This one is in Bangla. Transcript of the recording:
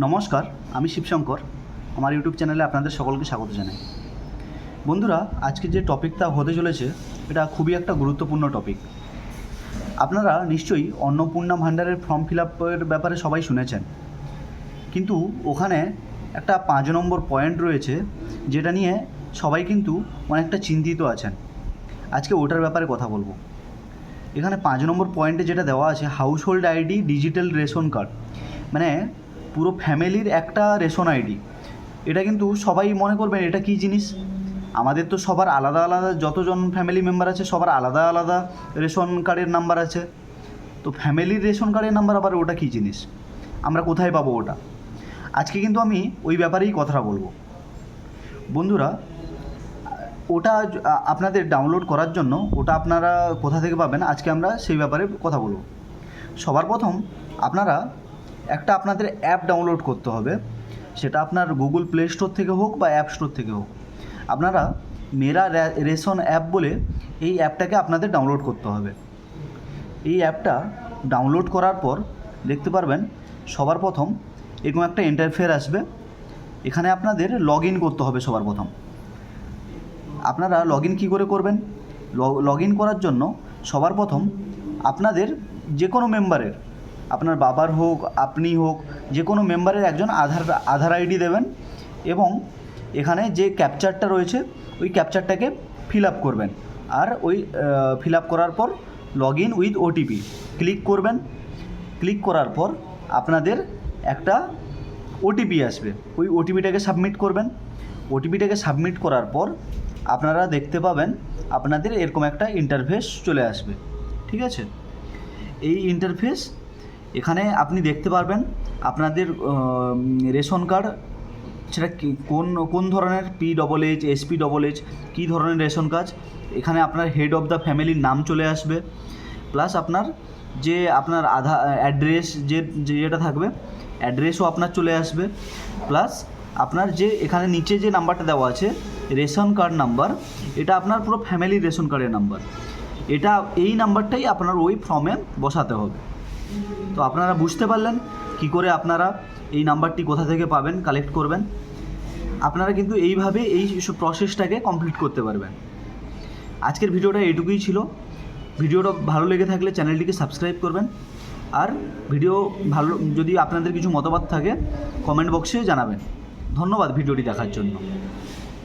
নমস্কার, আমি শিবশঙ্কর। আমার ইউটিউব চ্যানেলে আপনাদের সকলকে স্বাগত জানাই। বন্ধুরা, আজকে যে টপিকটা হতে চলেছে এটা খুবই একটা গুরুত্বপূর্ণ টপিক। আপনারা নিশ্চয়ই অন্নপূর্ণা ভাণ্ডারের ফর্ম ফিল আপের ব্যাপারে সবাই শুনেছেন, কিন্তু ওখানে একটা 5 নম্বর পয়েন্ট রয়েছে যেটা নিয়ে সবাই কিন্তু অনেকটা চিন্তিত আছেন। আজকে ওটার ব্যাপারে কথা বলবো। এখানে 5 নম্বর পয়েন্টে যেটা দেওয়া আছে, house hold ID digital ration card, মানে পুরো ফ্যামিলির একটা রেশন আইডি। এটা কিন্তু সবাই মনে করবেন এটা কী জিনিস। আমাদের তো সবার আলাদা আলাদা, যতজন ফ্যামিলি মেম্বার আছে সবার আলাদা আলাদা রেশন কার্ডের নাম্বার আছে। তো ফ্যামিলির রেশন কার্ডের নাম্বার আবার ওটা কী জিনিস, আমরা কোথায় পাবো ওটা? আজকে কিন্তু আমি ওই ব্যাপারেই কথাটা বলবো। বন্ধুরা, ওটা আপনাদের ডাউনলোড করার জন্য ওটা আপনারা কোথা থেকে পাবেন, আজকে আমরা সেই ব্যাপারে কথা বলবো। সবার প্রথম আপনারা একটা আপনাদের অ্যাপ ডাউনলোড করতে হবে। সেটা আপনার গুগল প্লে স্টোর থেকে হোক বা অ্যাপ স্টোর থেকে হোক। আপনারা মেরা রেশন অ্যাপ বলে এই অ্যাপটাকে আপনাদের ডাউনলোড করতে হবে। এই অ্যাপটা ডাউনলোড করার পর দেখতে পারবেন সবার প্রথম এরকম একটা ইন্টারফেস আসবে। এখানে আপনাদের লগ ইন করতে হবে। সবার প্রথম আপনারা লগ ইন কী করে করবেন? লগ ইন করার জন্য সবার প্রথম আপনাদের যে কোনো মেম্বারের, আপনার বাবার হোক, আপনি হোক, যে কোনো মেম্বারের একজন আধার আইডি দেবেন এবং এখানে যে ক্যাপচারটা রয়েছে ওই ক্যাপচারটাকে ফিল আপ করবেন। আর ওই ফিল আপ করার পর log in with OTP click করবেন। ক্লিক করার পর আপনাদের একটা ওটিপি আসবে, ওই ওটিপিটাকে সাবমিট করবেন। ওটিপিটাকে সাবমিট করার পর আপনারা দেখতে পাবেন আপনাদের এরকম একটা ইন্টারফেস চলে আসবে। ঠিক আছে, এই ইন্টারফেস এখানে আপনি দেখতে পারবেন আপনাদের রেশন কার্ড, সেটা কোন ধরনের PHH SP/H কী ধরনের রেশন কার্ড। এখানে আপনার হেড অফ দ্য ফ্যামিলির নাম চলে আসবে, প্লাস আপনার যে আপনার অ্যাড্রেস যেটা থাকবে অ্যাড্রেসও আপনার চলে আসবে, প্লাস আপনার যে এখানে নিচে যে নাম্বারটা দেওয়া আছে রেশন কার্ড নাম্বার, এটা আপনার পুরো ফ্যামিলির রেশন কার্ডের নাম্বার। এই নাম্বারটাই আপনার ওই ফর্মে বসাতে হবে। তো আপনারা বুঝতে পারলেন কি করে আপনারা এই নাম্বারটি কোথা থেকে পাবেন, কালেক্ট করবেন। আপনারা কিন্তু এইভাবে এই প্রসেসটাকে কমপ্লিট করতে পারবেন। আজকের ভিডিওটা এইটুকুই ছিল। ভিডিওটা ভালো লেগে থাকলে চ্যানেলটিকে সাবস্ক্রাইব করবেন। আর ভিডিও ভালো, যদি আপনাদের কিছু মতামত থাকে কমেন্ট বক্সে জানাবেন। ধন্যবাদ ভিডিওটি দেখার জন্য।